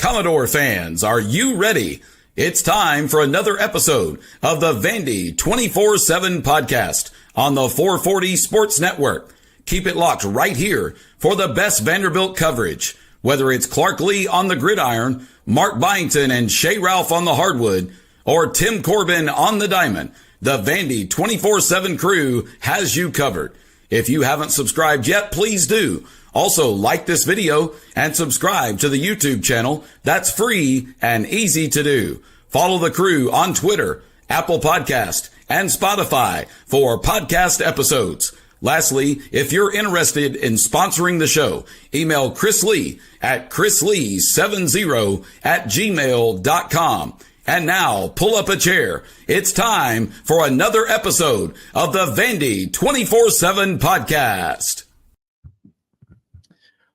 Commodore fans, are you ready? It's time for another episode of the Vandy 24/7 podcast on the 440 Sports Network. Keep it locked right here for the best Vanderbilt coverage. Whether it's Clark Lee on the gridiron, Mark Byington and Shea Ralph on the hardwood, or Tim Corbin on the diamond, the Vandy 24/7 crew has you covered. If you haven't subscribed yet, please do. Also, like this video and subscribe to the YouTube channel. That's free and easy to do. Follow the crew on Twitter, Apple Podcast, and Spotify for podcast episodes. Lastly, if you're interested in sponsoring the show, email Chris Lee at chrislee70@gmail.com. And now, pull up a chair. It's time for another episode of the Vandy 24/7 podcast.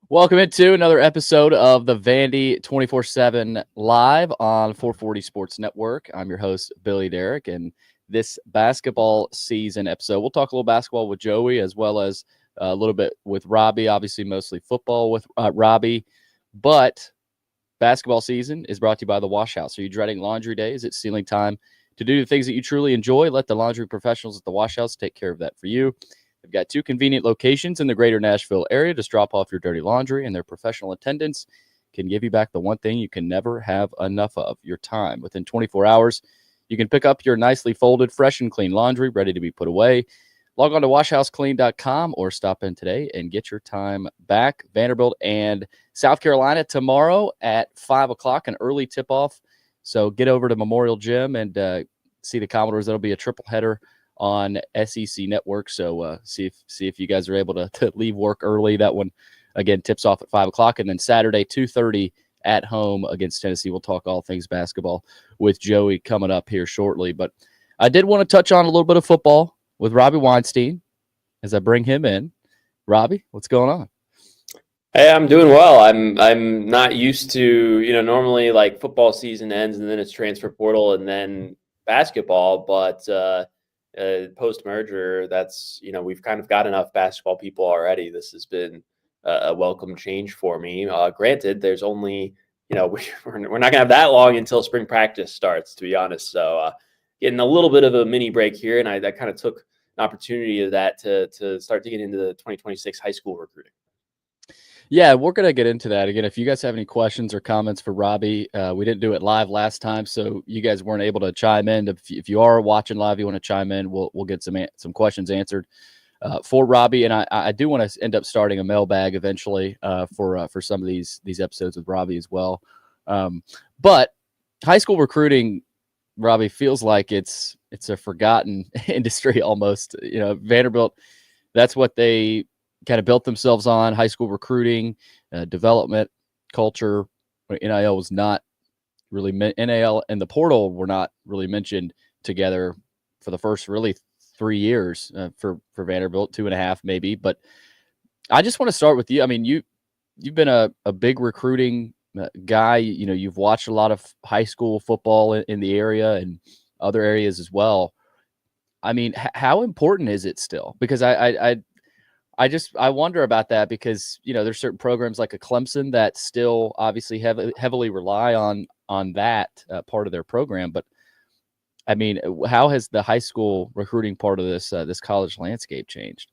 Welcome into another episode of the Vandy 24/7 live on 440 Sports Network. I'm your host, Billy Derrick, and this basketball season episode, we'll talk a little basketball with Joey as well as a little bit with Robbie, obviously mostly football with Robbie, but basketball season is brought to you by the Wash House. Are you dreading laundry day? Is it stealing time to do the things that you truly enjoy? Let the laundry professionals at the Wash House take care of that for you. They've got 2 convenient locations in the greater Nashville area. Just drop off your dirty laundry, and their professional attendants can give you back the one thing you can never have enough of, your time. Within 24 hours, you can pick up your nicely folded, fresh and clean laundry ready to be put away. Log on to washhouseclean.com or stop in today and get your time back. Vanderbilt and South Carolina tomorrow at 5 o'clock, an early tip-off. So get over to Memorial Gym and see the Commodores. That'll be a triple header on SEC Network. So see if you guys are able to leave work early. That one, again, tips off at 5 o'clock. And then Saturday, 2:30 at home against Tennessee. We'll talk all things basketball with Joey coming up here shortly. But I did want to touch on a little bit of football with Robbie Weinstein as I bring him in. Robbie, what's going on? Hey, I'm doing well. I'm not used to, normally like football season ends and then it's transfer portal and then basketball, but post-merger, that's, we've kind of got enough basketball people already. This has been a welcome change for me. Granted, there's only, we're not going to have that long until spring practice starts, to be honest. So getting a little bit of a mini break here, and I kind of took an opportunity of that to start digging into the 2026 high school recruiting. Yeah, we're going to get into that. Again, if you guys have any questions or comments for Robbie, we didn't do it live last time, so you guys weren't able to chime in. If you are watching live, you want to chime in, we'll get some questions answered for Robbie. And I do want to end up starting a mailbag eventually for some of these episodes with Robbie as well. But high school recruiting, Robbie, feels like it's a forgotten industry almost. Vanderbilt, that's what they kind of built themselves on, high school recruiting, development, culture. NIL was not really NIL and the portal were not really mentioned together for the first really 3 years for Vanderbilt, 2.5 maybe. But I just want to start with you. I mean, you've been a big recruiting guy. You've watched a lot of high school football in the area and other areas as well. I mean, how important is it still? Because I wonder about that because, there's certain programs like a Clemson that still obviously heavily rely on that part of their program. But I mean, how has the high school recruiting part of this college landscape changed?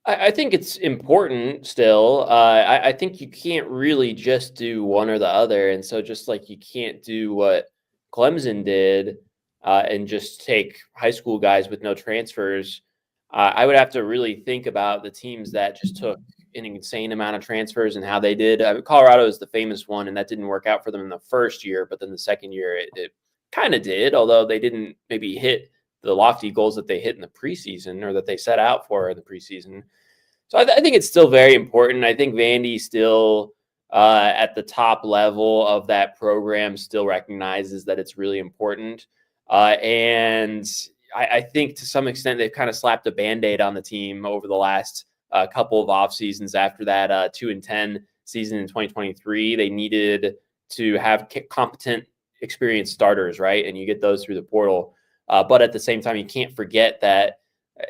I think it's important still. I think you can't really just do one or the other. And so just like you can't do what Clemson did and just take high school guys with no transfers, I would have to really think about the teams that just took an insane amount of transfers and how they did. Colorado is the famous one, and that didn't work out for them in the first year, but then the second year it kind of did, although they didn't maybe hit the lofty goals that they hit in the preseason or that they set out for in the preseason. So I think it's still very important. I think Vandy still at the top level of that program still recognizes that it's really important. And I think to some extent they've kind of slapped a Band-Aid on the team over the last couple of off seasons after that 2-10 season in 2023. They needed to have competent, experienced starters, right? And you get those through the portal. But at the same time, you can't forget that,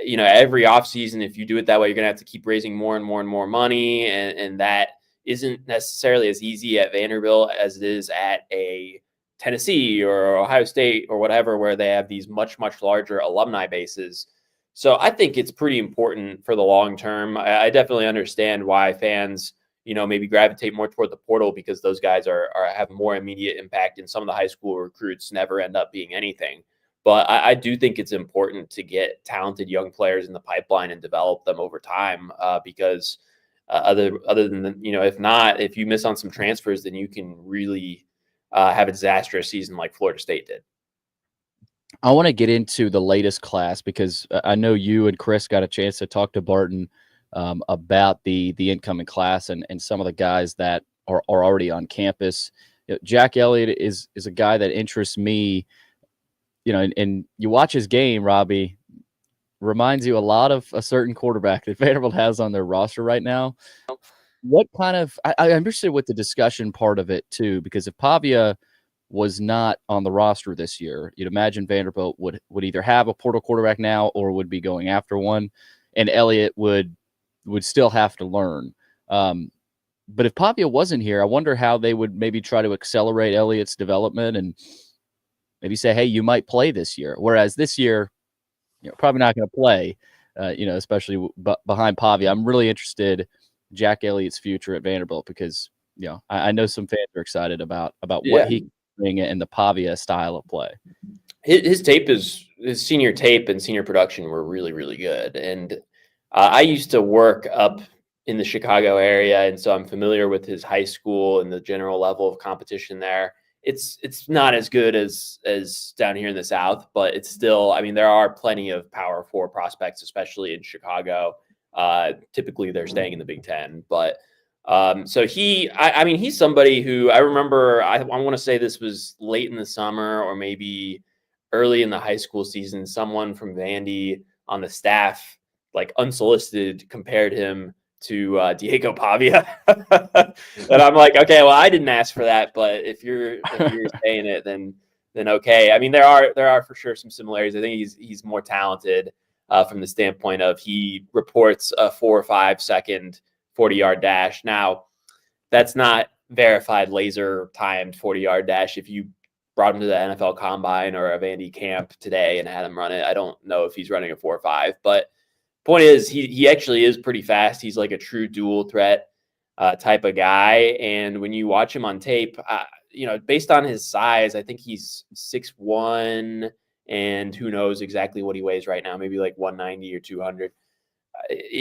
every offseason, if you do it that way, you're going to have to keep raising more and more and more money. And that, isn't necessarily as easy at Vanderbilt as it is at a Tennessee or Ohio State or whatever, where they have these much, much larger alumni bases. So I think it's pretty important for the long term. I definitely understand why fans, maybe gravitate more toward the portal, because those guys have more immediate impact, and some of the high school recruits never end up being anything. But I do think it's important to get talented young players in the pipeline and develop them over time, because other than, if you miss on some transfers, then you can really have a disastrous season like Florida State did. I want to get into the latest class, because I know you and Chris got a chance to talk to Barton about the incoming class and some of the guys that are already on campus. Jack Elliott is a guy that interests me, and you watch his game, Robbie, reminds you a lot of a certain quarterback that Vanderbilt has on their roster right now. What kind of – I'm interested with the discussion part of it too, because if Pavia was not on the roster this year, you'd imagine Vanderbilt would either have a portal quarterback now or would be going after one, and Elliott would still have to learn. But if Pavia wasn't here, I wonder how they would maybe try to accelerate Elliott's development and maybe say, hey, you might play this year. Whereas this year, probably not going to play, especially behind Pavia. I'm really interested Jack Elliott's future at Vanderbilt, because, I know some fans are excited about what he can bring in the Pavia style of play. His senior tape and senior production were really, really good. And I used to work up in the Chicago area, and so I'm familiar with his high school and the general level of competition there. It's not as good as down here in the South, but it's still, there are plenty of Power 4 prospects, especially in Chicago. Typically they're staying in the Big Ten, but so he's somebody who I remember, I want to say this was late in the summer or maybe early in the high school season, someone from Vandy on the staff, like unsolicited, compared him to Diego Pavia. And I'm like, okay, well, I didn't ask for that, but if you're saying it, then okay. There are for sure some similarities. I think he's more talented from the standpoint of he reports a 4 or 5 second 40-yard dash. Now, that's not verified laser timed 40-yard dash. If you brought him to the NFL Combine or a Vandy camp today and had him run it, I don't know if he's running a 4 or 5, but point is, he actually is pretty fast. He's like a true dual threat type of guy. And when you watch him on tape, based on his size, I think he's 6'1", and who knows exactly what he weighs right now, maybe like 190 or 200.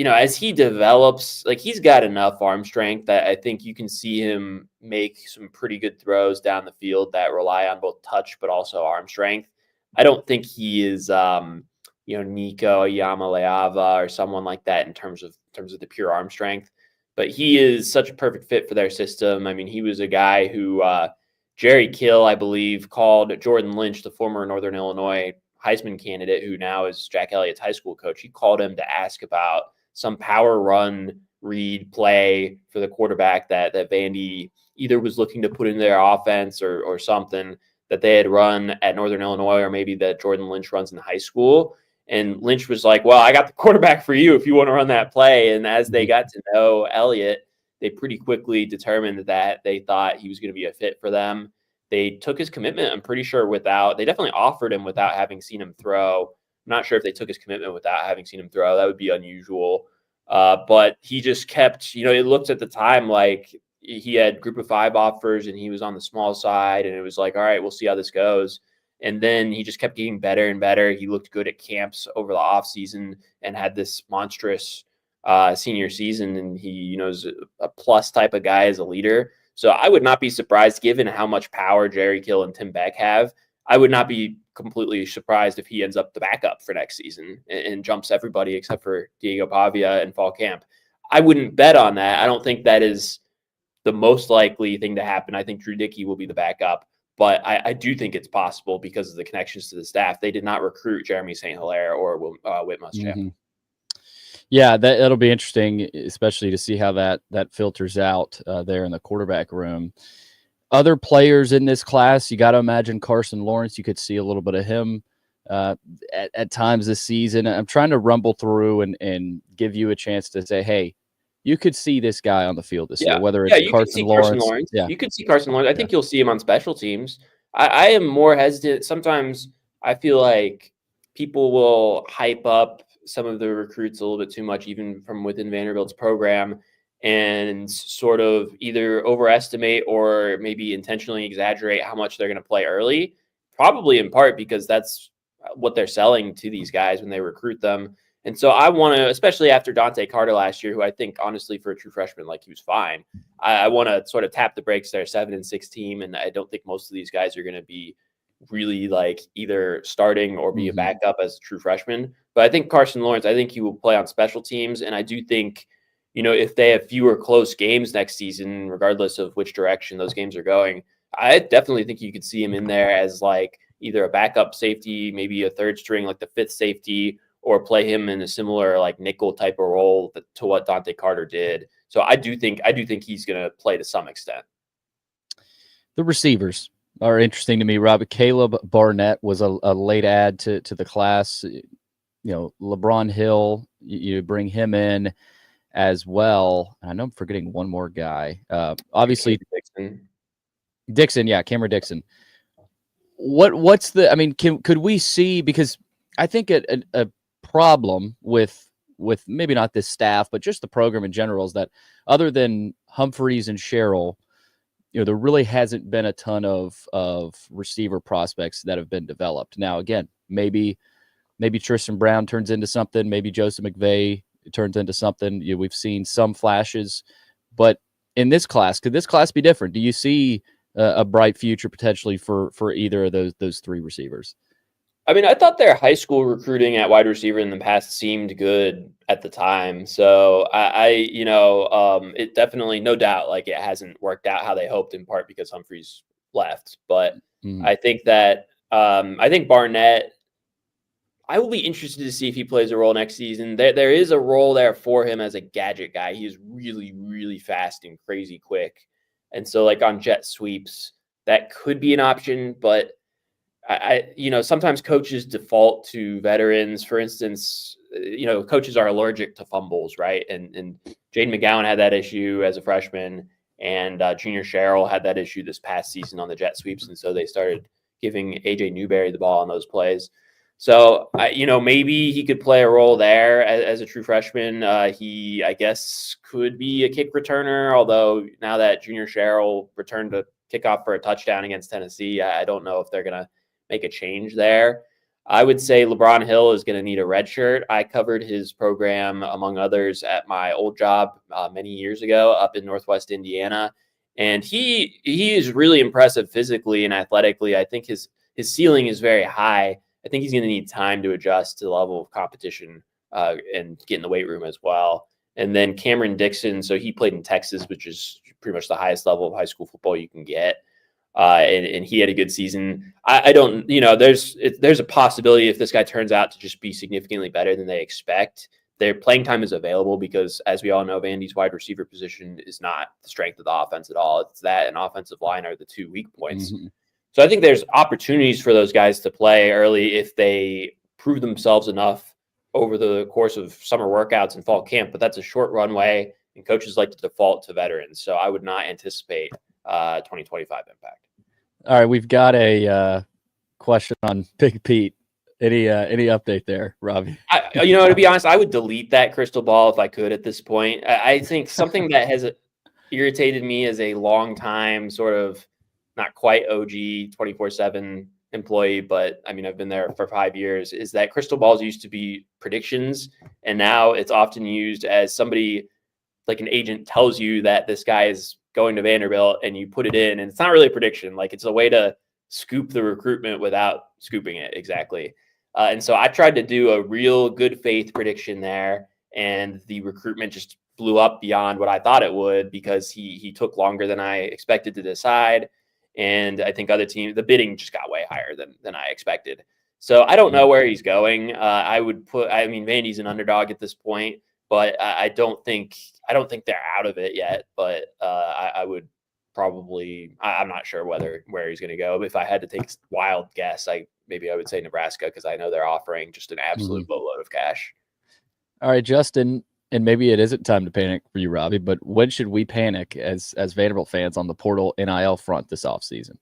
As he develops, like, he's got enough arm strength that I think you can see him make some pretty good throws down the field that rely on both touch but also arm strength. I don't think he is Nico Yamaleava or someone like that in terms of the pure arm strength, but he is such a perfect fit for their system. He was a guy who Jerry Kill, I believe, called Jordan Lynch, the former Northern Illinois Heisman candidate, who now is Jack Elliott's high school coach. He called him to ask about some power run read play for the quarterback that Vandy either was looking to put in their offense or something that they had run at Northern Illinois, or maybe that Jordan Lynch runs in high school. And Lynch was like, well, I got the quarterback for you if you want to run that play. And as they got to know Elliott, they pretty quickly determined that they thought he was going to be a fit for them. They took his commitment, I'm pretty sure, they definitely offered him without having seen him throw. I'm not sure if they took his commitment without having seen him throw. That would be unusual. But he just kept, it looked at the time like he had group of 5 offers and he was on the small side. And it was like, all right, we'll see how this goes. And then he just kept getting better and better. He looked good at camps over the offseason and had this monstrous senior season. And he, is a plus type of guy as a leader. So I would not be surprised, given how much power Jerry Kill and Tim Beck have. I would not be completely surprised if he ends up the backup for next season and jumps everybody except for Diego Pavia in fall camp. I wouldn't bet on that. I don't think that is the most likely thing to happen. I think Drew Dickey will be the backup. But I do think it's possible because of the connections to the staff. They did not recruit Jeremy St. Hilaire or Whit Muschamp. Mm-hmm. Yeah, that'll be interesting, especially to see how that filters out there in the quarterback room. Other players in this class, you got to imagine Carson Lawrence. You could see a little bit of him at times this season. I'm trying to rumble through and give you a chance to say, hey, you could see this guy on the field this year, Yeah. whether Yeah, it's you could Carson see Carson Lawrence. Lawrence. Yeah. You could see Carson Lawrence. I think you'll see him on special teams. I am more hesitant. Sometimes I feel like people will hype up some of the recruits a little bit too much, even from within Vanderbilt's program, and sort of either overestimate or maybe intentionally exaggerate how much they're going to play early, probably in part because that's what they're selling to these guys when they recruit them. And so I want to, especially after Dante Carter last year, who I think honestly for a true freshman, like he was fine. I want to sort of tap the brakes. They're 7-6 team, and I don't think most of these guys are going to be really like either starting or be a backup as a true freshman. But I think Carson Lawrence, I think he will play on special teams, and I do think, if they have fewer close games next season, regardless of which direction those games are going, I definitely think you could see him in there as like either a backup safety, maybe a third string, like the fifth safety, or play him in a similar like nickel type of role to what Dante Carter did. So I do think he's going to play to some extent. The receivers are interesting to me, Robbie. Caleb Barnett was a late add to the class. LeBron Hill, you bring him in as well. I know I'm forgetting one more guy. Obviously, Dixon. Yeah, Cameron Dixon. What's the? I mean, could we see, because I think a problem with maybe not this staff, but just the program in general, is that other than Humphreys and Sherrill, there really hasn't been a ton of receiver prospects that have been developed. Now, again, maybe Tristan Brown turns into something. Maybe Joseph McVay turns into something. We've seen some flashes, but in this class, could this class be different? Do you see a bright future potentially for either of those three receivers? I mean, I thought their high school recruiting at wide receiver in the past seemed good at the time. So it definitely, no doubt, like it hasn't worked out how they hoped, in part because Humphreys left. But I think that I think Barnett, I will be interested to see if he plays a role next season. There is a role there for him as a gadget guy. He is really, really fast and crazy quick. And so like on jet sweeps, that could be an option, but sometimes coaches default to veterans. For instance, coaches are allergic to fumbles, right? And Jaden McGowan had that issue as a freshman, and Junior Sherrill had that issue this past season on the jet sweeps. And so they started giving AJ Newberry the ball on those plays. So, maybe he could play a role there as a true freshman. He, I guess, could be a kick returner, although now that Junior Sherrill returned a kickoff for a touchdown against Tennessee, I don't know if they're going to make a change there. I would say LeBron Hill is going to need a red shirt. I covered his program, among others, at my old job many years ago up in Northwest Indiana. And he is really impressive physically and athletically. I think his ceiling is very high. I think he's going to need time to adjust to the level of competition and get in the weight room as well. And then Cameron Dixon, so he played in Texas, which is pretty much the highest level of high school football you can get. And he had a good season. I don't, there's a possibility if this guy turns out to just be significantly better than they expect, their playing time is available because, as we all know, Vandy's wide receiver position is not the strength of the offense at all. It's that and offensive line are the two weak points. Mm-hmm. So I think there's opportunities for those guys to play early if they prove themselves enough over the course of summer workouts and fall camp, but that's a short runway and coaches like to default to veterans. So I would not anticipate 2025 impact. All right. We've got a question on Big Pete. Any update there, Robbie? To be honest, I would delete that crystal ball if I could at this point. I think something that has irritated me as a long time sort of not quite OG 24/7 employee, but I mean, I've been there for 5 years, is that crystal balls used to be predictions. And now it's often used as somebody like an agent tells you that this guy is going to Vanderbilt and you put it in, and it's not really a prediction. Like it's a way to scoop the recruitment without scooping it exactly. And so I tried to do a real good faith prediction there, and the recruitment just blew up beyond what I thought it would because he took longer than I expected to decide. And I think other teams, the bidding just got way higher than I expected. So I don't know where he's going. Vandy's an underdog at this point, but I don't think they're out of it yet. But I would probably, I'm not sure where he's going to go. But if I had to take a wild guess, I would say Nebraska because I know they're offering just an absolute boatload of cash. All right, Justin. And maybe it isn't time to panic for you, Robbie, but when should we panic as Vanderbilt fans on the portal NIL front this offseason?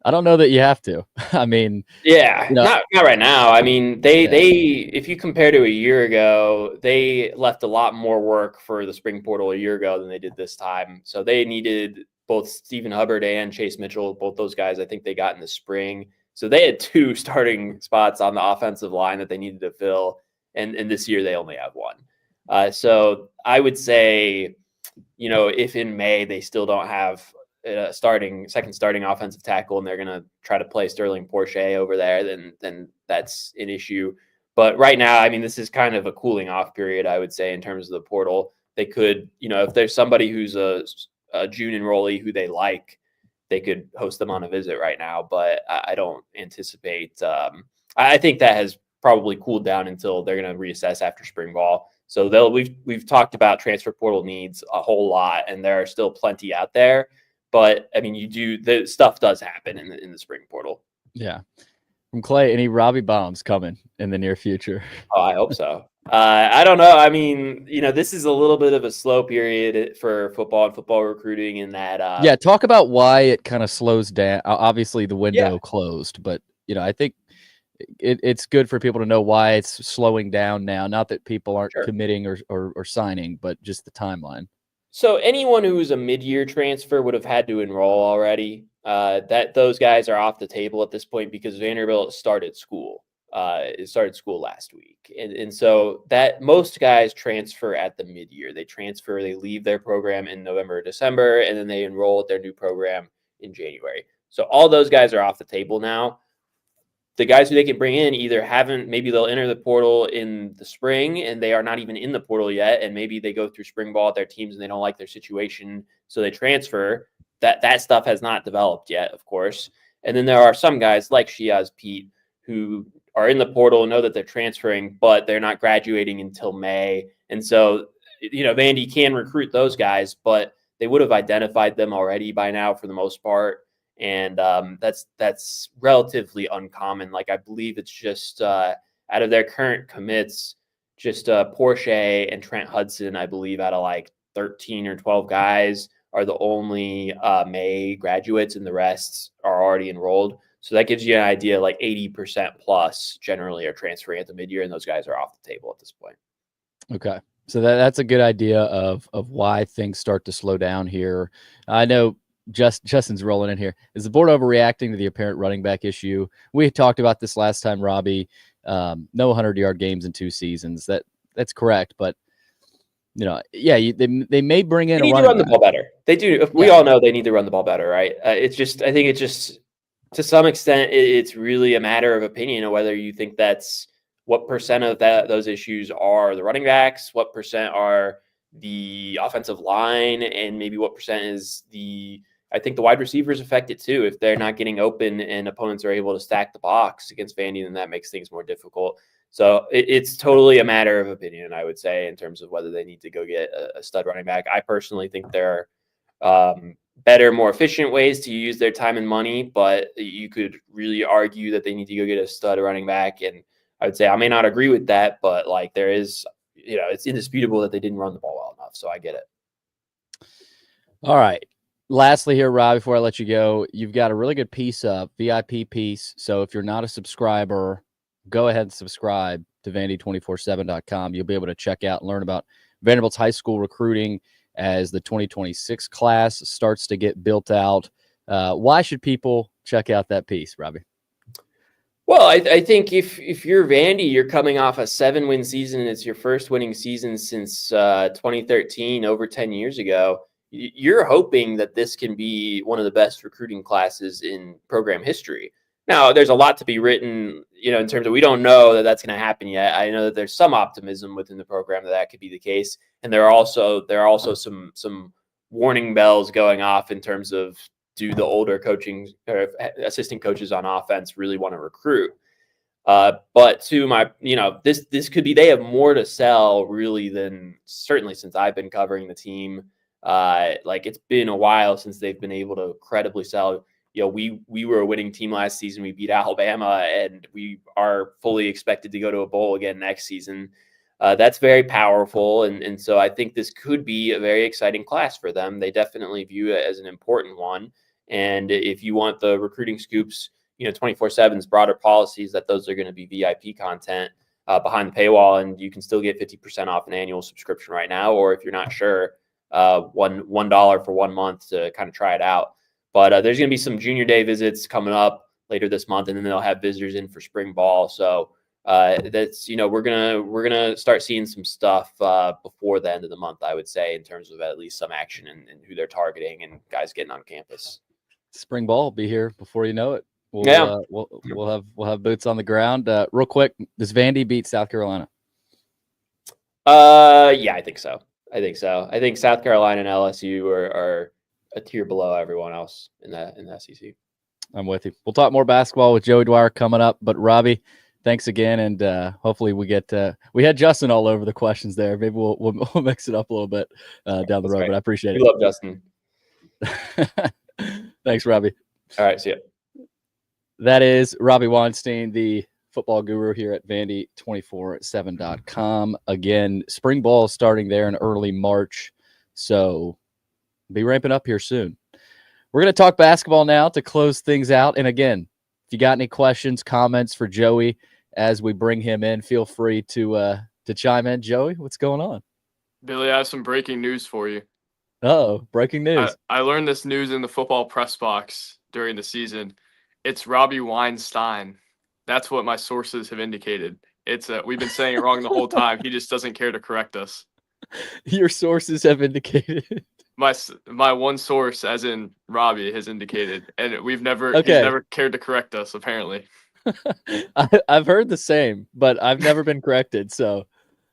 I don't know that you have to. I mean, Yeah, not right now. I mean, they if you compare to a year ago, they left a lot more work for the spring portal a year ago than they did this time. So they needed both Stephen Hubbard and Chase Mitchell, both those guys I think they got in the spring. So they had 2 starting spots on the offensive line that they needed to fill, and this year they only have 1. So I would say, if in May they still don't have second starting offensive tackle, and they're going to try to play Sterling Porsche over there, then that's an issue. But right now, I mean, this is kind of a cooling off period, I would say, in terms of the portal. They could, if there's somebody who's a June enrollee who they like, they could host them on a visit right now. But I don't anticipate. I think that has probably cooled down until they're going to reassess after spring ball. So we've talked about transfer portal needs a whole lot, and there are still plenty out there. But I mean, the stuff does happen in the spring portal. Yeah. From Clay, any Robbie bombs coming in the near future? Oh, I hope so. I don't know. I mean, this is a little bit of a slow period for football and football recruiting in that. Yeah, talk about why it kind of slows down. Obviously, the window closed, but I think it's good for people to know why it's slowing down now. Not that people aren't committing or signing, but just the timeline. So anyone who's a mid-year transfer would have had to enroll already. Those guys are off the table at this point because Vanderbilt started school. It started school last week. And so that most guys transfer at the mid-year. They leave their program in November or December, and then they enroll at their new program in January. So all those guys are off the table now. The guys who they can bring in maybe they'll enter the portal in the spring and they are not even in the portal yet. And maybe they go through spring ball at their teams and they don't like their situation, so they transfer. That stuff has not developed yet, of course. And then there are some guys like Shiaz Pete who are in the portal and know that they're transferring, but they're not graduating until May. And so, Vandy can recruit those guys, but they would have identified them already by now for the most part. And that's relatively uncommon. Like, I believe it's just out of their current commits, just Porsche and Trent Hudson, I believe, out of like 13 or 12 guys are the only May graduates, and the rest are already enrolled. So that gives you an idea, like 80% plus generally are transferring at the mid-year, and those guys are off the table at this point. Okay. So that's a good idea of why things start to slow down here. I know Justin's rolling in here. Is the board overreacting to the apparent running back issue? We talked about this last time, Robbie. No 100-yard games in 2 seasons. That's correct, but they may bring in. They need to run the ball better. They do. We all know they need to run the ball better, right? I think it's just to some extent, it's really a matter of opinion of whether you think that's what percent of those issues are the running backs, what percent are the offensive line, and maybe what percent is I think the wide receivers affect it too. If they're not getting open and opponents are able to stack the box against Vandy, then that makes things more difficult. So it's totally a matter of opinion, I would say, in terms of whether they need to go get a stud running back. I personally think there are better, more efficient ways to use their time and money, but you could really argue that they need to go get a stud running back. And I would say I may not agree with that, but like there is, it's indisputable that they didn't run the ball well enough. So I get it. All right. Lastly here, Rob, before I let you go, you've got a really good piece up, VIP piece. So if you're not a subscriber, go ahead and subscribe to Vandy247.com. You'll be able to check out and learn about Vanderbilt's high school recruiting as the 2026 class starts to get built out. Why should people check out that piece, Robbie? Well, I think if you're Vandy, you're coming off a 7-win season, and it's your first winning season since 2013, over 10 years ago. You're hoping that this can be one of the best recruiting classes in program history. Now, there's a lot to be written, in terms of we don't know that that's going to happen yet. I know that there's some optimism within the program that could be the case, and there are also some warning bells going off in terms of, do the older coaching or assistant coaches on offense really want to recruit? But to my, this could be, they have more to sell really than certainly since I've been covering the team. Like it's been a while since they've been able to credibly sell. We were a winning team last season. We beat Alabama, and we are fully expected to go to a bowl again next season. That's very powerful. And so I think this could be a very exciting class for them. They definitely view it as an important one. And if you want the recruiting scoops, 24/7's broader policies that those are going to be VIP content behind the paywall, and you can still get 50% off an annual subscription right now. Or if you're not sure, $1 for 1 month to kind of try it out. But there's going to be some junior day visits coming up later this month, and then they'll have visitors in for spring ball. So that's, we're gonna start seeing some stuff before the end of the month, I would say, in terms of at least some action and who they're targeting and guys getting on campus. Spring ball will be here before you know it. We'll have boots on the ground. Real quick, does Vandy beat South Carolina? Yeah, I think so. I think South Carolina and LSU are a tier below everyone else in the SEC. I'm with you. We'll talk more basketball with Joey Dwyer coming up. But Robbie, thanks again, and hopefully we had Justin all over the questions there. Maybe we'll mix it up a little bit down the road. Right. But I appreciate it. We love Justin. Thanks, Robbie. All right, see ya. That is Robbie Weinstein, the football guru here at Vandy247.com. Again, spring ball starting there in early March, so be ramping up here soon. We're going to talk basketball now to close things out. And again, if you got any questions, comments for Joey as we bring him in, feel free to chime in. Joey, what's going on? Billy, I have some breaking news for you. Oh, breaking news. I learned this news in the football press box during the season. It's Robbie Weinstein. That's what my sources have indicated. We've been saying it wrong the whole time. He just doesn't care to correct us. Your sources have indicated. My one source, as in Robbie, has indicated, and he's never cared to correct us, apparently. I've heard the same, but I've never been corrected. So,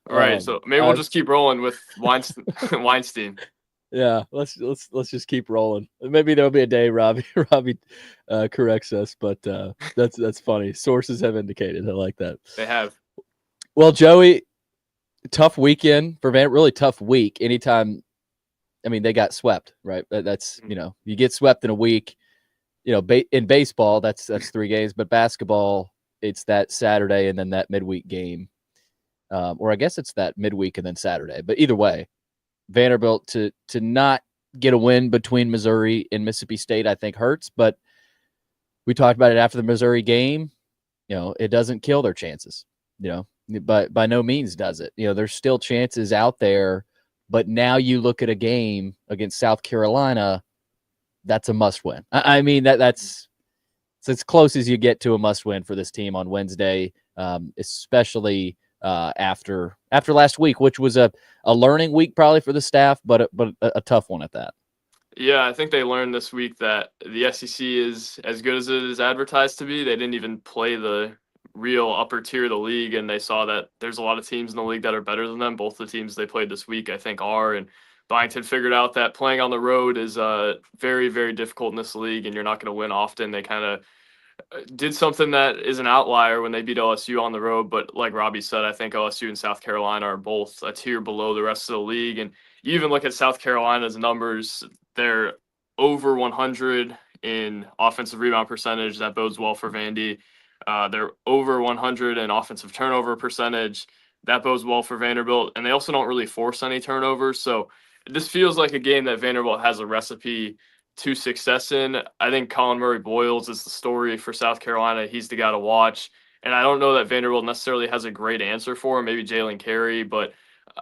all right. So maybe we'll just keep rolling with Weinstein. Yeah, let's just keep rolling. Maybe there'll be a day Robbie corrects us, but that's funny. Sources have indicated. I like that. They have. Well, Joey, tough weekend for Vanderbilt. Really tough week. Anytime. I mean, they got swept, right? That's, you get swept in a week, in baseball, that's 3 games, but basketball, it's that Saturday and then that midweek game. Or I guess it's that midweek and then Saturday, but either way, Vanderbilt to not get a win between Missouri and Mississippi State, I think hurts, but we talked about it after the Missouri game, it doesn't kill their chances, but by no means does it. There's still chances out there. But now you look at a game against South Carolina, that's a must-win. I mean, it's as close as you get to a must-win for this team on Wednesday, especially after last week, which was a learning week probably for the staff, but a tough one at that. Yeah, I think they learned this week that the SEC is as good as it is advertised to be. They didn't even play the real upper tier of the league, and they saw that there's a lot of teams in the league that are better than them. Both the teams they played this week, I think, are. And Byington figured out that playing on the road is very, very difficult in this league, and you're not going to win often. They kind of did something that is an outlier when they beat LSU on the road. But like Robbie said, I think LSU and South Carolina are both a tier below the rest of the league. And you even look at South Carolina's numbers, they're over 100 in offensive rebound percentage. That bodes well for Vandy. They're over 100 in offensive turnover percentage. That bodes well for Vanderbilt. And they also don't really force any turnovers. So this feels like a game that Vanderbilt has a recipe to success in. I think Colin Murray-Boyles is the story for South Carolina. He's the guy to watch. And I don't know that Vanderbilt necessarily has a great answer for him, maybe Jalen Carey, but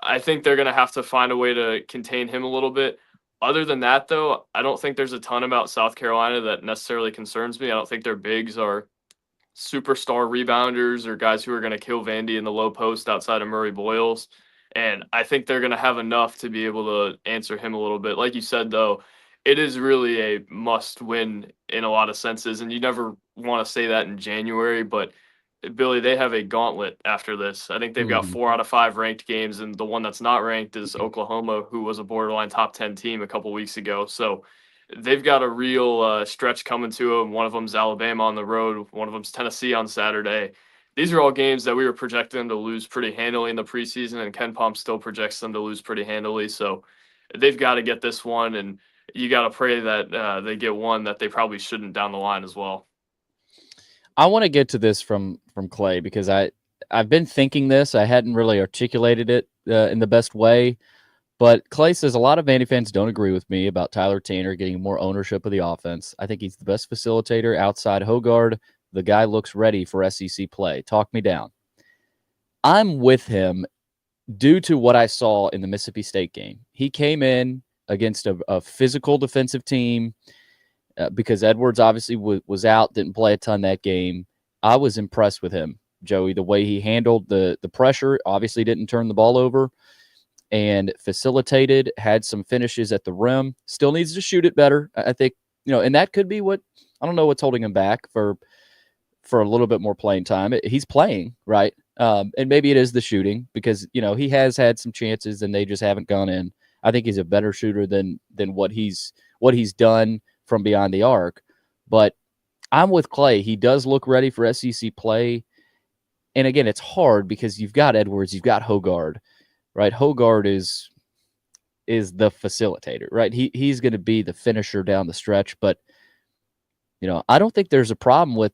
I think they're going to have to find a way to contain him a little bit. Other than that, though, I don't think there's a ton about South Carolina that necessarily concerns me. I don't think their bigs are superstar rebounders or guys who are going to kill Vandy in the low post outside of Murray-Boyles. And I think they're going to have enough to be able to answer him a little bit. Like you said, though, it is really a must win in a lot of senses. And you never want to say that in January, but Billy, they have a gauntlet after this. I think they've got 4 out of 5 ranked games. And the one that's not ranked is Oklahoma, who was a borderline top 10 team a couple weeks ago. So they've got a real stretch coming to them. One of them's Alabama on the road. One of them's Tennessee on Saturday. These are all games that we were projecting them to lose pretty handily in the preseason, and Ken Pom still projects them to lose pretty handily. So they've got to get this one, and you got to pray that they get one that they probably shouldn't down the line as well. I want to get to this from Clay because I've been thinking this. I hadn't really articulated it in the best way. But Clay says a lot of Vandy fans don't agree with me about Tyler Tanner getting more ownership of the offense. I think he's the best facilitator outside Hogard. The guy looks ready for SEC play. Talk me down. I'm with him due to what I saw in the Mississippi State game. He came in against a physical defensive team because Edwards obviously was out, didn't play a ton that game. I was impressed with him, Joey, the way he handled the pressure, obviously didn't turn the ball over, and facilitated, had some finishes at the rim. Still needs to shoot it better, I think, and that could be what, I don't know what's holding him back for a little bit more playing time. He's playing, right? And maybe it is the shooting because, he has had some chances and they just haven't gone in. I think he's a better shooter than what he's done from beyond the arc. But I'm with Clay. He does look ready for SEC play. And again, it's hard because you've got Edwards, you've got Hogard, right? Hogard is the facilitator, right? He's going to be the finisher down the stretch. But, I don't think there's a problem with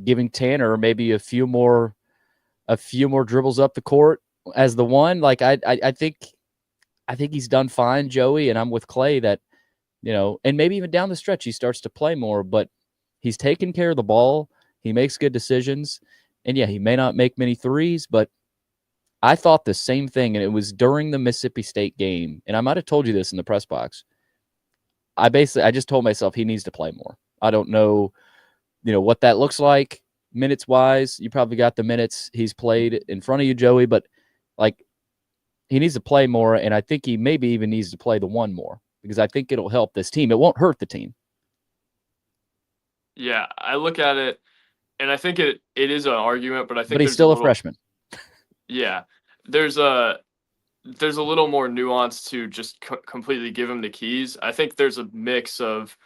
giving Tanner maybe a few more dribbles up the court as the one. Like I think he's done fine, Joey, and I'm with Clay that, and maybe even down the stretch he starts to play more, but he's taking care of the ball. He makes good decisions. And yeah, he may not make many threes, but I thought the same thing, and it was during the Mississippi State game, and I might have told you this in the press box. I just told myself he needs to play more. I don't know, what that looks like minutes-wise. You probably got the minutes he's played in front of you, Joey, but, he needs to play more, and I think he maybe even needs to play the one more because I think it'll help this team. It won't hurt the team. Yeah, I look at it, and I think it is an argument, but I think But he's still a freshman. Yeah, there's a little more nuance to just completely give him the keys. I think there's a mix of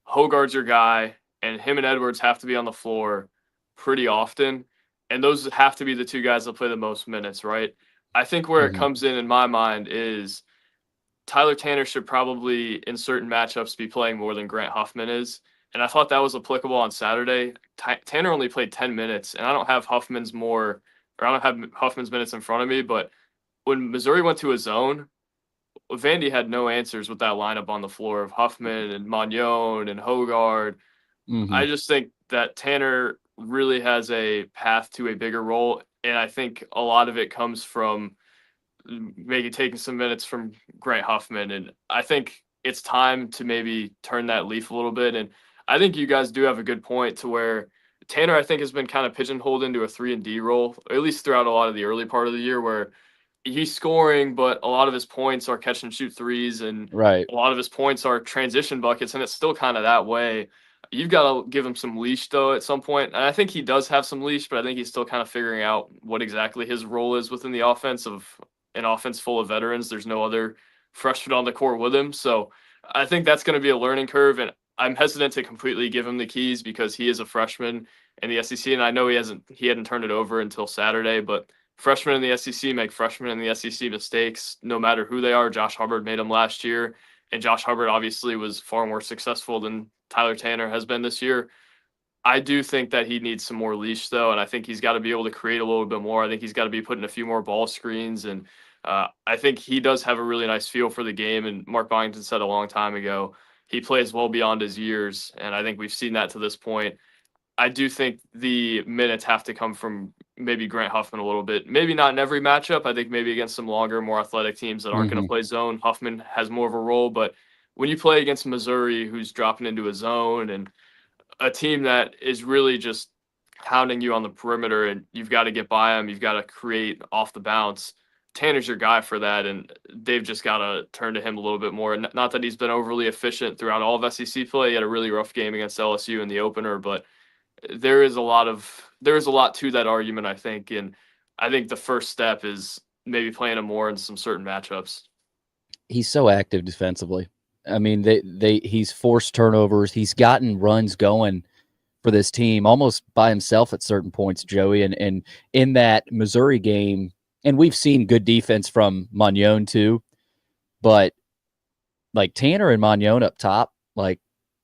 Hogard's your guy, and him and Edwards have to be on the floor pretty often, and those have to be the two guys that play the most minutes, right? I think where it comes in my mind is Tyler Tanner should probably, in certain matchups, be playing more than Grant Huffman is. And I thought that was applicable on Saturday. Tanner only played 10 minutes, and I don't have Huffman's minutes in front of me, but when Missouri went to a zone, Vandy had no answers with that lineup on the floor of Huffman and Magnon and Hogard. I just think that Tanner really has a path to a bigger role, and I think a lot of it comes from maybe taking some minutes from Grant Huffman, and I think it's time to maybe turn that leaf a little bit. And I think you guys do have a good point to where Tanner, I think, has been kind of pigeonholed into a 3-and-D role, at least throughout a lot of the early part of the year, where he's scoring, but a lot of his points are catch and shoot threes, and right. a lot of his points are transition buckets, and it's still kind of that way. You've got to give him some leash, though, at some point. And I think he does have some leash, but I think he's still kind of figuring out what exactly his role is within the offense of an offense full of veterans. There's no other freshmen on the court with him. So I think that's going to be a learning curve, and I'm hesitant to completely give him the keys because he is a freshman in the SEC, and I know he hadn't turned it over until Saturday, but freshmen in the SEC make freshmen in the SEC mistakes no matter who they are. Josh Hubbard made them last year, and Josh Hubbard obviously was far more successful than Tyler Tanner has been this year. I do think that he needs some more leash, though, and I think he's got to be able to create a little bit more. I think he's got to be putting a few more ball screens, and I think he does have a really nice feel for the game, and Mark Byington said a long time ago, he plays well beyond his years, and I think we've seen that to this point. I do think the minutes have to come from maybe Grant Huffman a little bit. Maybe not in every matchup. I think maybe against some longer, more athletic teams that aren't going to play zone, Huffman has more of a role. But when you play against Missouri, who's dropping into a zone, and a team that is really just hounding you on the perimeter, and you've got to get by them, you've got to create off the bounce, Tanner's your guy for that, and they've just got to turn to him a little bit more. And not that he's been overly efficient throughout all of SEC play. He had a really rough game against LSU in the opener, but there is a lot to that argument, I think. And I think the first step is maybe playing him more in some certain matchups. He's so active defensively. I mean, he's forced turnovers. He's gotten runs going for this team almost by himself at certain points, Joey. And in that Missouri game, and we've seen good defense from Magnon too, but like Tanner and Magnon up top, like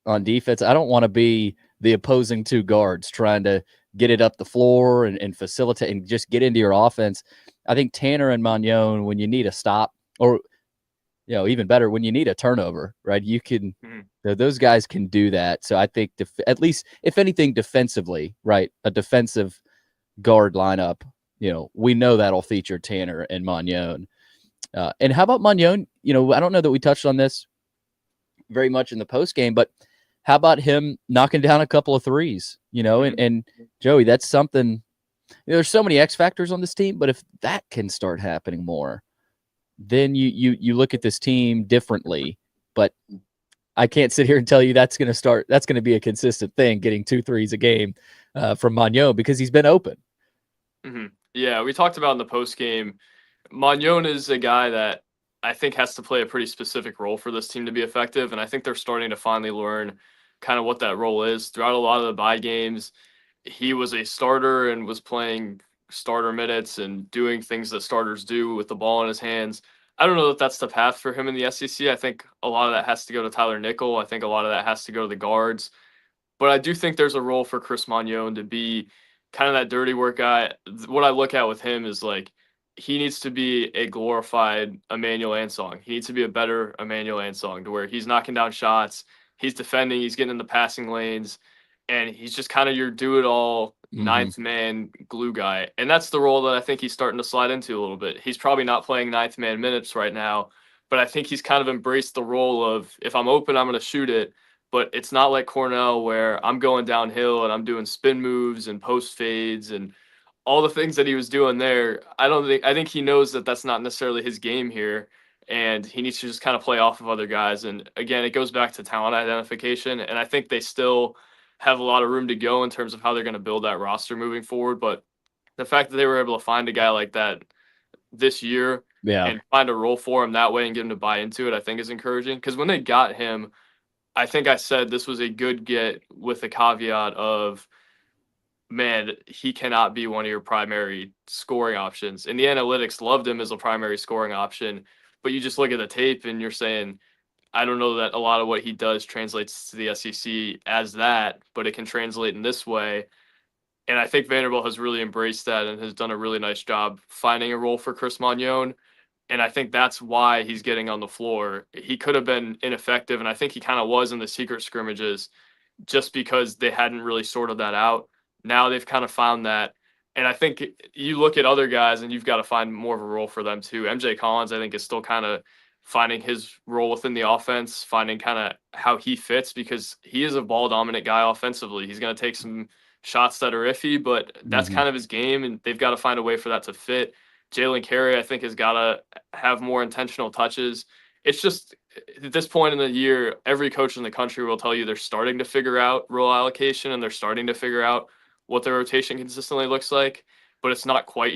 on defense, I don't want to be the opposing two guards trying to get it up the floor and facilitate and just get into your offense. I think Tanner and Magnon, when you need a stop, or even better, when you need a turnover, right? You can those guys can do that. So I think at least, if anything, defensively, right? A defensive guard lineup, we know that'll feature Tanner and Magnon. And how about Magnon? I don't know that we touched on this very much in the post game, but how about him knocking down a couple of threes? And Joey, that's something. There's so many X factors on this team, but if that can start happening more, then you look at this team differently. But I can't sit here and tell you that's going to be a consistent thing, getting 2 threes a game from Magnon, because he's been open. Mm-hmm. Yeah, we talked about in the post game, Magnon is a guy that I think has to play a pretty specific role for this team to be effective, and I think they're starting to finally learn kind of what that role is. Throughout a lot of the bye games, he was a starter and was playing starter minutes and doing things that starters do with the ball in his hands. I don't know that that's the path for him in the SEC. I think a lot of that has to go to Tyler Nickel. I think a lot of that has to go to the guards. But I do think there's a role for Chris Magnon to be kind of that dirty work guy. What I look at with him is like, he needs to be a glorified Emmanuel Ansong. He needs to be a better Emmanuel Ansong, to where he's knocking down shots, he's defending, he's getting in the passing lanes, and he's just kind of your do-it-all ninth man glue guy. And that's the role that I think he's starting to slide into a little bit. He's probably not playing ninth man minutes right now, but I think he's kind of embraced the role of, if I'm open, I'm going to shoot it. But it's not like Cornell, where I'm going downhill and I'm doing spin moves and post fades and all the things that he was doing there. I think he knows that that's not necessarily his game here, and he needs to just kind of play off of other guys. And again, it goes back to talent identification, and I think they still have a lot of room to go in terms of how they're going to build that roster moving forward. But the fact that they were able to find a guy like that this year and find a role for him that way and get him to buy into it, I think is encouraging. Because when they got him, I think I said this was a good get, with the caveat of, man, he cannot be one of your primary scoring options. And the analytics loved him as a primary scoring option, but you just look at the tape and you're saying, I don't know that a lot of what he does translates to the SEC as that, but it can translate in this way. And I think Vanderbilt has really embraced that and has done a really nice job finding a role for Chris Magnon. And I think that's why he's getting on the floor. He could have been ineffective, and I think he kind of was in the secret scrimmages, just because they hadn't really sorted that out. Now they've kind of found that. And I think you look at other guys and you've got to find more of a role for them too. MJ Collins, I think, is still kind of finding his role within the offense, finding kind of how he fits, because he is a ball dominant guy offensively. He's going to take some shots that are iffy, but that's kind of his game, and they've got to find a way for that to fit. Jalen Carey, I think, has got to have more intentional touches. It's just, at this point in the year, every coach in the country will tell you they're starting to figure out role allocation, and they're starting to figure out what their rotation consistently looks like, but it's not quite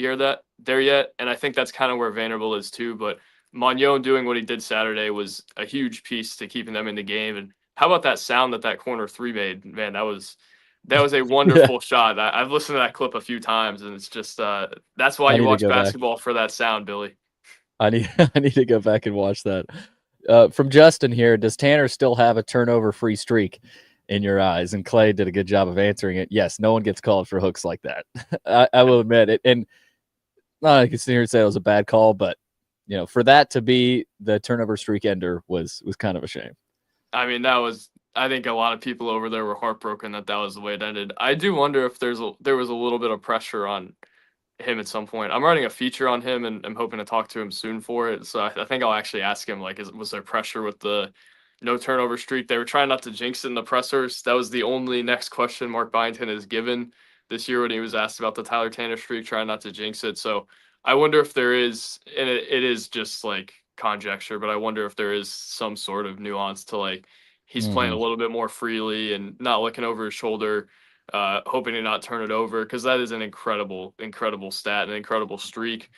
there yet. And I think that's kind of where Vanderbilt is too. But Magnon doing what he did Saturday was a huge piece to keeping them in the game. And how about that sound that corner three made? Man, that was a wonderful shot. I've listened to that clip a few times, and it's just that's why you watch basketball, for that sound, Billy. I need to go back and watch that. From Justin here, does Tanner still have a turnover-free streak in your eyes? And Clay did a good job of answering it. Yes, no one gets called for hooks like that. I will admit it. And I can sit here and say it was a bad call, but for that to be the turnover streak ender was kind of a shame. I mean, I think a lot of people over there were heartbroken that was the way it ended. I do wonder if there was a little bit of pressure on him at some point. I'm writing a feature on him, and I'm hoping to talk to him soon for it. So I think I'll actually ask him, like, was there pressure with the no turnover streak? They were trying not to jinx it in the pressers. That was the only next question Mark Byington has given this year when he was asked about the Tyler Tanner streak, trying not to jinx it. So I wonder if there is, and it is just like conjecture, but I wonder if there is some sort of nuance to, like, he's playing a little bit more freely and not looking over his shoulder, hoping to not turn it over, because that is an incredible stat, an incredible streak.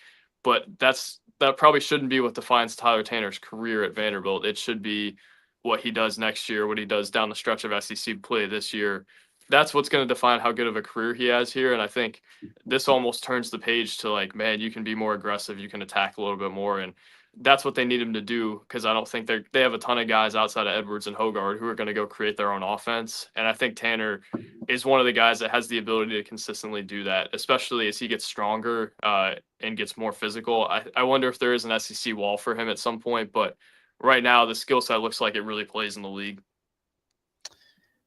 But that probably shouldn't be what defines Tyler Tanner's career at Vanderbilt. It should be what he does next year, what he does down the stretch of SEC play this year. That's what's going to define how good of a career he has here. And I think this almost turns the page to, like, man, you can be more aggressive, you can attack a little bit more. And that's what they need him to do, because I don't think they have a ton of guys outside of Edwards and Hogard who are going to go create their own offense. And I think Tanner is one of the guys that has the ability to consistently do that, especially as he gets stronger and gets more physical. I wonder if there is an SEC wall for him at some point, but right now the skill set looks like it really plays in the league.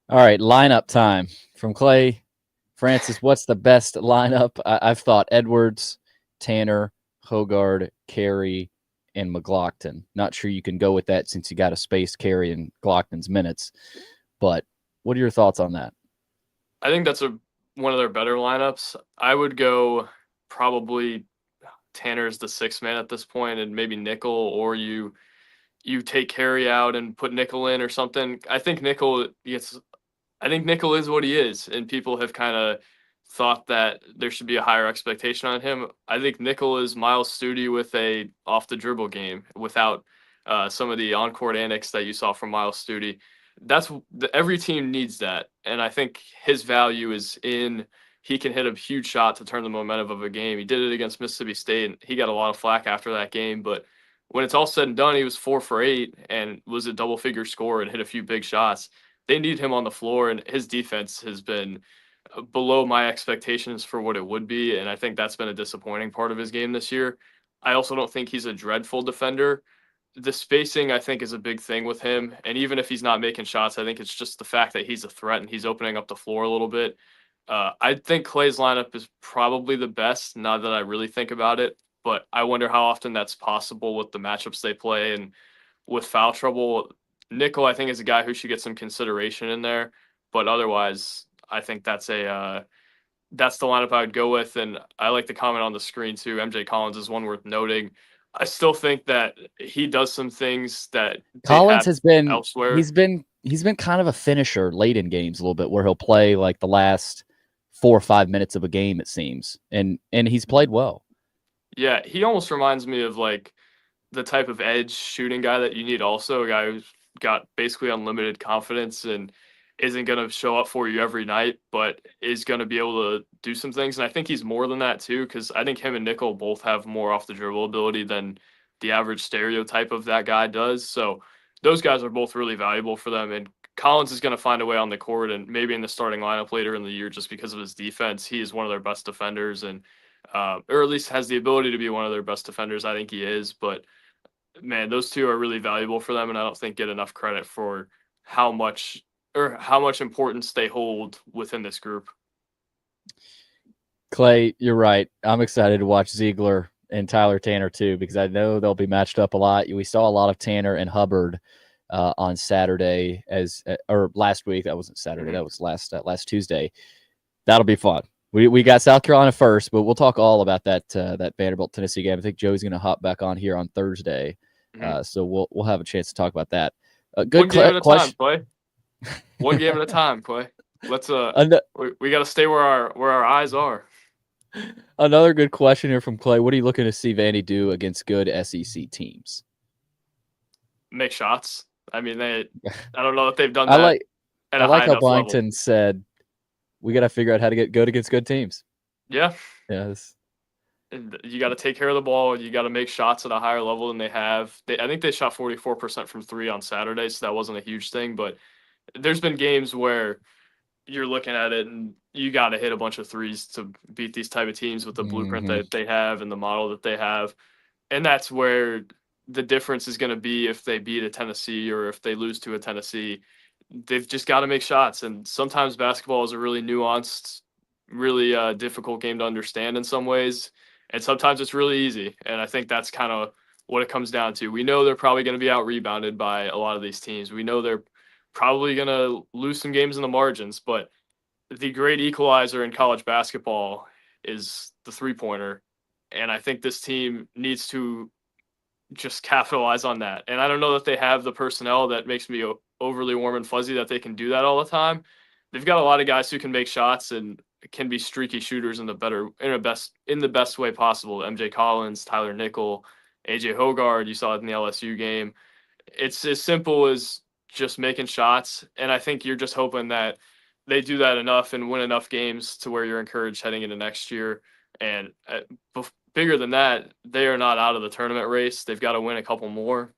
All right, lineup time from Clay. Francis, what's the best lineup? I've thought Edwards, Tanner, Hogard, Carey, and McLaughlin. Not sure you can go with that since you got to space Carey and McLaughlin's minutes. But what are your thoughts on that? I think that's one of their better lineups. I would go probably Tanner's the sixth man at this point, and maybe nickel, or you take Carey out and put nickel in or something. I think nickel is what he is, and people have kind of thought that there should be a higher expectation on him. I think nickel is Miles Studi with a off the dribble game without some of the on-court antics that you saw from Miles Studi. Every team needs that, and I think his value is in he can hit a huge shot to turn the momentum of a game. He did it against Mississippi State, and he got a lot of flack after that game, but when it's all said and done, he was 4 for 8 and was a double-figure scorer and hit a few big shots. They need him on the floor, and his defense has been below my expectations for what it would be, and I think that's been a disappointing part of his game this year. I also don't think he's a dreadful defender. The spacing, I think, is a big thing with him, and even if he's not making shots, I think it's just the fact that he's a threat and he's opening up the floor a little bit. I think Clay's lineup is probably the best, now that I really think about it, but I wonder how often that's possible with the matchups they play and with foul trouble. Nickel, I think, is a guy who should get some consideration in there, but otherwise, I think that's the lineup I would go with. And I like the comment on the screen too. MJ Collins is one worth noting. I still think that he does some things that Collins has been elsewhere. He's been kind of a finisher late in games a little bit, where he'll play like the last 4 or 5 minutes of a game, it seems, and he's played well. Yeah, he almost reminds me of like the type of edge shooting guy that you need. Also, a guy who's got basically unlimited confidence and isn't going to show up for you every night, but is going to be able to do some things. And I think he's more than that too, because I think him and Nickel both have more off the dribble ability than the average stereotype of that guy does. So those guys are both really valuable for them. And Collins is going to find a way on the court and maybe in the starting lineup later in the year, just because of his defense. He is one of their best defenders, and or at least has the ability to be one of their best defenders. I think he is, but man, those two are really valuable for them, and I don't think get enough credit for how much importance they hold within this group. Clay, you're right. I'm excited to watch Ziegler and Tyler Tanner too, because I know they'll be matched up a lot. We saw a lot of Tanner and Hubbard on Saturday, or last week. That wasn't Saturday. That was last Tuesday. That'll be fun. We got South Carolina first, but we'll talk all about that Vanderbilt Tennessee game. I think Joey's going to hop back on here on Thursday, so we'll have a chance to talk about that. Good One game at a question. time, Clay. One game at a time, Clay. Let's we got to stay where our eyes are. Another good question here from Clay. What are you looking to see Vandy do against good SEC teams? Make shots. I mean, I don't know if they've done that. I like how Byington said, we got to figure out how to get good against good teams. Yeah. Yes. You got to take care of the ball. You got to make shots at a higher level than they have. I think they shot 44% from 3 on Saturday, so that wasn't a huge thing. But there's been games where you're looking at it and you got to hit a bunch of threes to beat these type of teams with the blueprint that they have and the model that they have. And that's where the difference is going to be if they beat a Tennessee or if they lose to a Tennessee. They've just got to make shots. And sometimes basketball is a really nuanced, really difficult game to understand in some ways. And sometimes it's really easy. And I think that's kind of what it comes down to. We know they're probably going to be out-rebounded by a lot of these teams. We know they're probably going to lose some games in the margins. But the great equalizer in college basketball is the three-pointer. And I think this team needs to just capitalize on that. And I don't know that they have the personnel that makes me overly warm and fuzzy that they can do that all the time. They've got a lot of guys who can make shots and can be streaky shooters in the best way possible. MJ Collins, Tyler Nickel, AJ Hogard, you saw it in the LSU game. It's as simple as just making shots, and I think you're just hoping that they do that enough and win enough games to where you're encouraged heading into next year. And bigger than that, they are not out of the tournament race. They've got to win a couple more,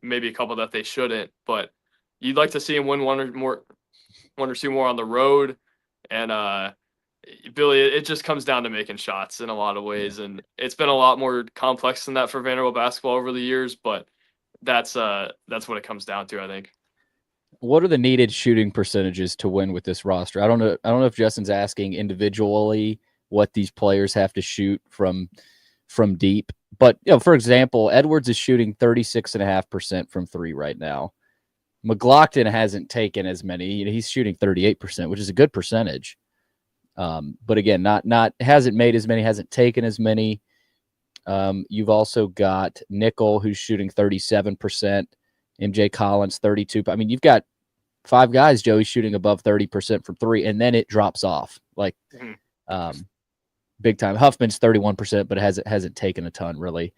maybe a couple that they shouldn't. But you'd like to see them win one or two more on the road. And Billy, it just comes down to making shots in a lot of ways, and it's been a lot more complex than that for Vanderbilt basketball over the years. But that's what it comes down to, I think. What are the needed shooting percentages to win with this roster? I don't know if Justin's asking individually what these players have to shoot from deep, but for example, Edwards is shooting 36.5% from three right now. McLaughlin hasn't taken as many. He's shooting 38%, which is a good percentage. But again, not hasn't made as many, hasn't taken as many. You've also got Nickel, who's shooting 37%. MJ Collins, 32. I mean, you've got five guys, Joey, shooting above 30% from three, and then it drops off like big time. Huffman's 31%, but hasn't taken a ton really.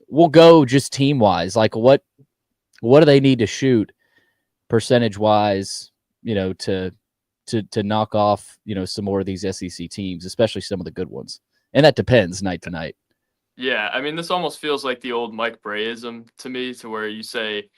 We'll go just team wise. Like what do they need to shoot percentage wise, to knock off, some more of these SEC teams, especially some of the good ones. And that depends night to night. Yeah, I mean, this almost feels like the old Mike Brayism to me, to where you say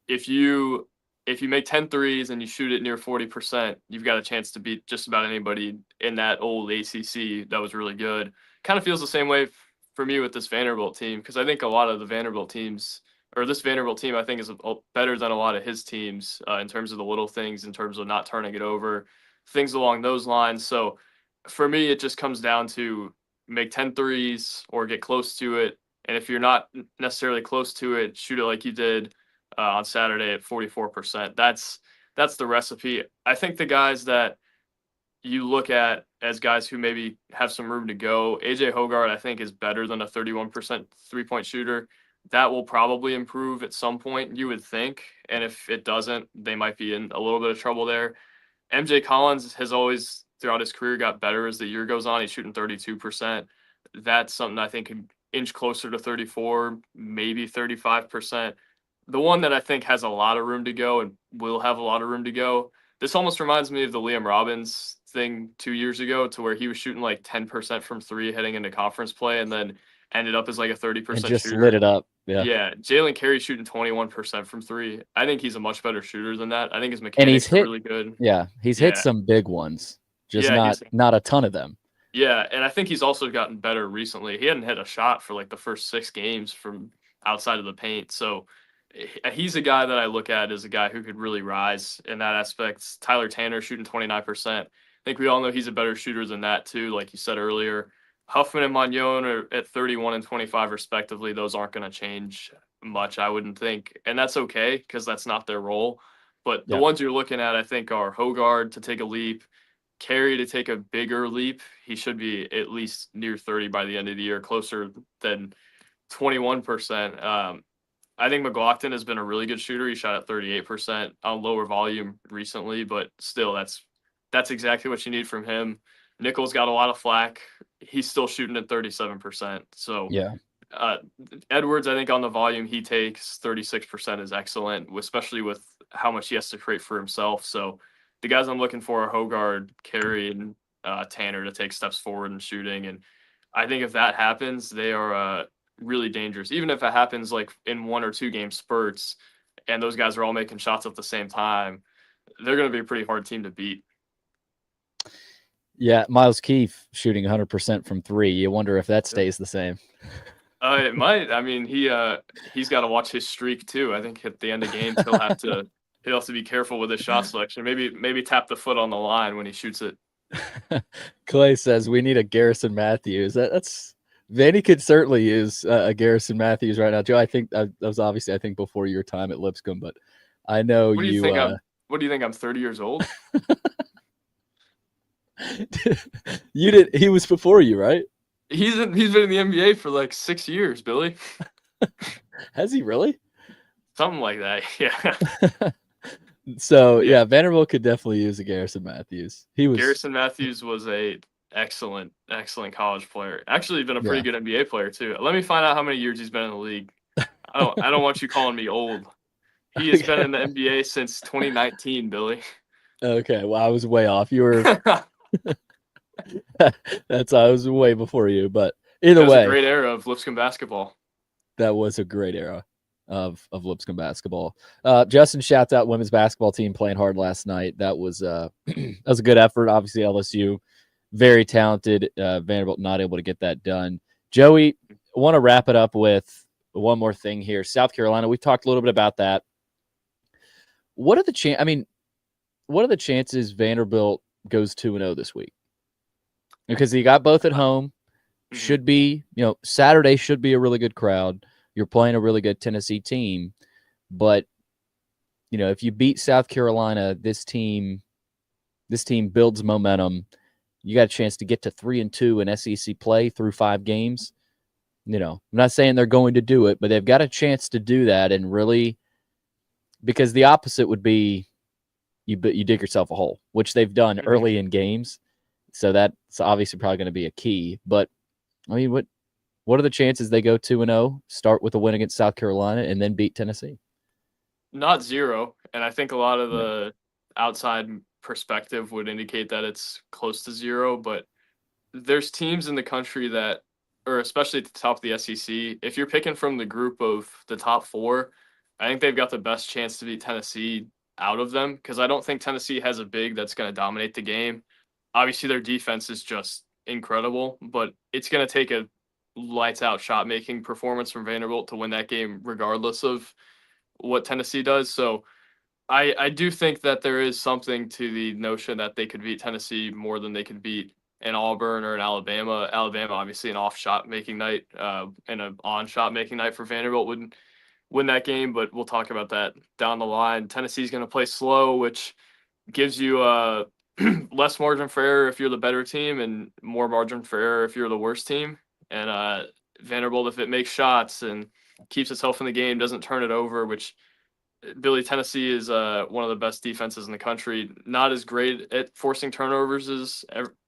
if you make 10 threes and you shoot it near 40%, you've got a chance to beat just about anybody in that old ACC that was really good. Kind of feels the same way for me with this Vanderbilt team, because I think a lot of the Vanderbilt teams, or this Vanderbilt team, I think is better than a lot of his teams in terms of the little things, in terms of not turning it over, things along those lines. So for me, it just comes down to make 10 threes or get close to it. And if you're not necessarily close to it, shoot it like you did on Saturday at 44%. That's the recipe. I think the guys that you look at as guys who maybe have some room to go, AJ Hoggard, I think, is better than a 31% three-point shooter. That will probably improve at some point, you would think. And if it doesn't, they might be in a little bit of trouble there. MJ Collins has always, throughout his career, got better as the year goes on. He's shooting 32%. That's something I think could inch closer to 34, maybe 35%. The one that I think has a lot of room to go and will have a lot of room to go, this almost reminds me of the Liam Robbins thing 2 years ago, to where he was shooting like 10% from three heading into conference play and then ended up as like a 30% and just shooter. lit it up. Yeah. Jalen Carey's shooting 21% from three. I think he's a much better shooter than that. I think his mechanics are really good. Yeah. He's hit some big ones, just not a ton of them. Yeah. And I think he's also gotten better recently. He hadn't hit a shot for like the first 6 games from outside of the paint. So he's a guy that I look at as a guy who could really rise in that aspect. Tyler Tanner shooting 29%. I think we all know he's a better shooter than that too, like you said earlier. Huffman and Magnon are at 31 and 25 respectively. Those aren't going to change much, I wouldn't think. And that's okay, because that's not their role. But the ones you're looking at, I think, are Hoggard to take a leap, Carey to take a bigger leap. He should be at least near 30 by the end of the year, closer than 21%. I think McLaughlin has been a really good shooter. He shot at 38% on lower volume recently, but still, that's exactly what you need from him. Nickel's got a lot of flack. He's still shooting at 37%. So Edwards, I think on the volume he takes, 36% is excellent, especially with how much he has to create for himself. So the guys I'm looking for are Hoggard, Carey, and Tanner to take steps forward in shooting. And I think if that happens, they are really dangerous. Even if it happens like in 1 or 2 game spurts and those guys are all making shots at the same time, they're going to be a pretty hard team to beat. Yeah, Miles Keefe shooting 100% from three. You wonder if that stays the same. It might. I mean, he's got to watch his streak too. I think at the end of games he'll have to be careful with his shot selection. Maybe tap the foot on the line when he shoots it. Clay says we need a Garrison Matthews. That's Vandy could certainly use a Garrison Matthews right now. Joe, I think that was obviously before your time at Lipscomb, but I know what do you think I'm 30 years old? You did. He was before you, right? He's been in the NBA for like 6 years, Billy. Has he really? Something like that. Yeah. So yeah, Vanderbilt could definitely use a Garrison Matthews. Garrison Matthews was a excellent college player. Actually, been a pretty good NBA player too. Let me find out how many years he's been in the league. I don't want you calling me old. He has been in the NBA since 2019, Billy. Okay, well, I was way off. You were I was way before you, but either That was way, a great era of Lipscomb basketball. that was a great era of Lipscomb basketball. Justin shouts out women's basketball team playing hard last night. That was that was a good effort. Obviously, LSU very talented. Vanderbilt not able to get that done. Joey, I want to wrap it up with one more thing here. South Carolina. We talked a little bit about that. What are the chances Vanderbilt goes 2-0 this week? Because you got both at home. Should be, Saturday should be a really good crowd. You're playing a really good Tennessee team. But, if you beat South Carolina, this team builds momentum. You got a chance to get to 3-2 in SEC play through 5 games. I'm not saying they're going to do it, but they've got a chance to do that, and really, because the opposite would be you dig yourself a hole, which they've done early in games. So that's obviously probably going to be a key. But what are the chances they go 2-0, start with a win against South Carolina, and then beat Tennessee? Not zero, and I think a lot of the outside perspective would indicate that it's close to zero. But there's teams in the country that, or especially at the top of the SEC, if you're picking from the group of the top 4, I think they've got the best chance to beat Tennessee out of them, because I don't think Tennessee has a big that's going to dominate the game. Obviously, their defense is just incredible, but it's going to take a lights-out shot-making performance from Vanderbilt to win that game, regardless of what Tennessee does. So I do think that there is something to the notion that they could beat Tennessee more than they could beat an Auburn or an Alabama. Alabama, obviously, an off-shot-making night and an on-shot-making night for Vanderbilt would win that game, but we'll talk about that down the line. Tennessee's going to play slow, which gives you less margin for error if you're the better team and more margin for error if you're the worst team. And Vanderbilt, if it makes shots and keeps itself in the game, doesn't turn it over, which Tennessee is one of the best defenses in the country. Not as great at forcing turnovers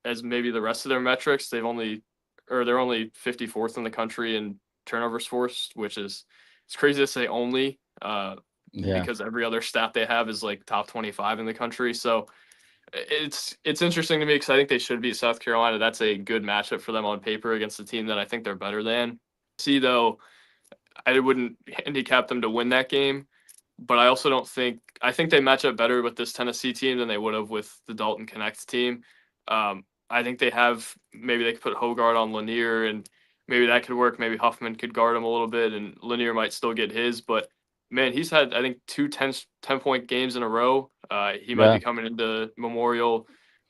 as maybe the rest of their metrics. They're only 54th in the country in turnovers forced, which is, it's crazy to say only, because every other stat they have is like top 25 in the country. So it's interesting to me because I think they should beat South Carolina. That's a good matchup for them on paper against a team that I think they're better than. See, though, I wouldn't handicap them to win that game, but I also I think they match up better with this Tennessee team than they would have with the Dalton Connect team. I think maybe they could put Hogard on Lanier, and maybe that could work. Maybe Huffman could guard him a little bit, and Lanier might still get his. But, man, he's had, I think, 2 10-point games in a row. He might be coming into Memorial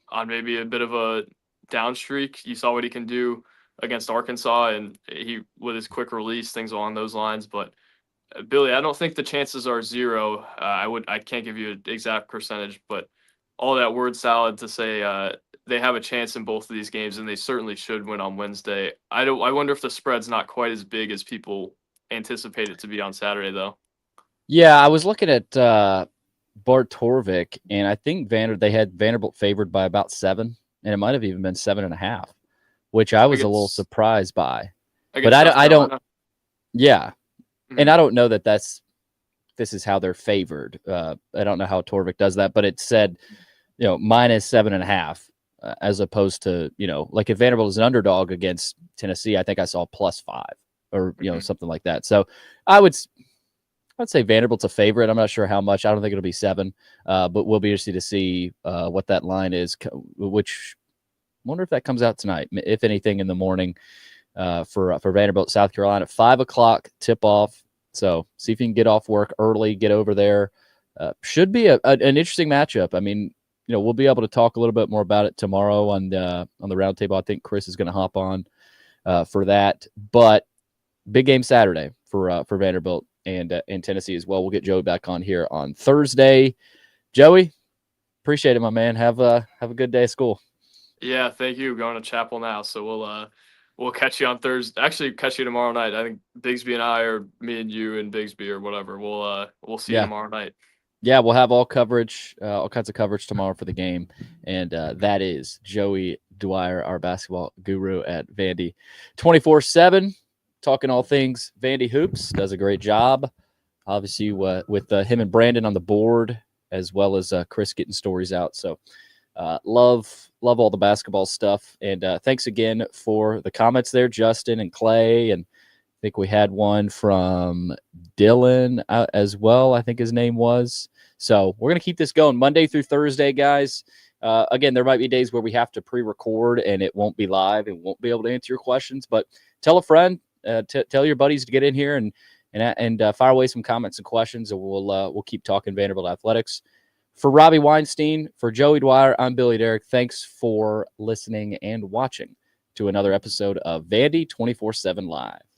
on maybe a bit of a down streak. You saw what he can do against Arkansas, and he with his quick release, things along those lines. But, Billy, I don't think the chances are zero. I can't give you an exact percentage, but all that word salad to say they have a chance in both of these games, and they certainly should win on Wednesday. I wonder if the spread's not quite as big as people anticipate it to be on Saturday, though. Yeah, I was looking at Bart Torvik, and I think they had Vanderbilt favored by about 7, and it might have even been 7.5, which I was a little surprised by. But I don't. Yeah, and I don't know that this is how they're favored. I don't know how Torvik does that, but it said, minus 7.5, as opposed to, like if Vanderbilt is an underdog against Tennessee, I think I saw +5 or, something like that. So I'd say Vanderbilt's a favorite. I'm not sure how much. I don't think it'll be 7, but we'll be interested to see what that line is, which I wonder if that comes out tonight, if anything, in the morning for Vanderbilt, South Carolina, 5:00 tip-off. So see if you can get off work early, get over there. Should be an interesting matchup. I mean, we'll be able to talk a little bit more about it tomorrow on the roundtable. I think Chris is going to hop on for that. But big game Saturday for Vanderbilt and Tennessee as well. We'll get Joey back on here on Thursday. Joey, appreciate it, my man. Have a good day of school. Yeah, thank you. Going to chapel now, so we'll catch you on Thursday. Actually, catch you tomorrow night. I think Bigsby and I, or me and you and Bigsby or whatever. We'll see you tomorrow night. Yeah, we'll have all kinds of coverage tomorrow for the game, and that is Joey Dwyer, our basketball guru at Vandy, 24/7, talking all things Vandy hoops. Does a great job, obviously with him and Brandon on the board, as well as Chris getting stories out. So Love all the basketball stuff. And thanks again for the comments there, Justin and Clay. And I think we had one from Dylan as well, I think his name was. So we're going to keep this going Monday through Thursday, guys. Again, there might be days where we have to pre-record and it won't be live and won't be able to answer your questions. But tell a friend, tell your buddies to get in here and fire away some comments and questions, and we'll keep talking Vanderbilt athletics. For Robbie Weinstein, for Joey Dwyer, I'm Billy Derrick. Thanks for listening and watching to another episode of Vandy 24/7 Live.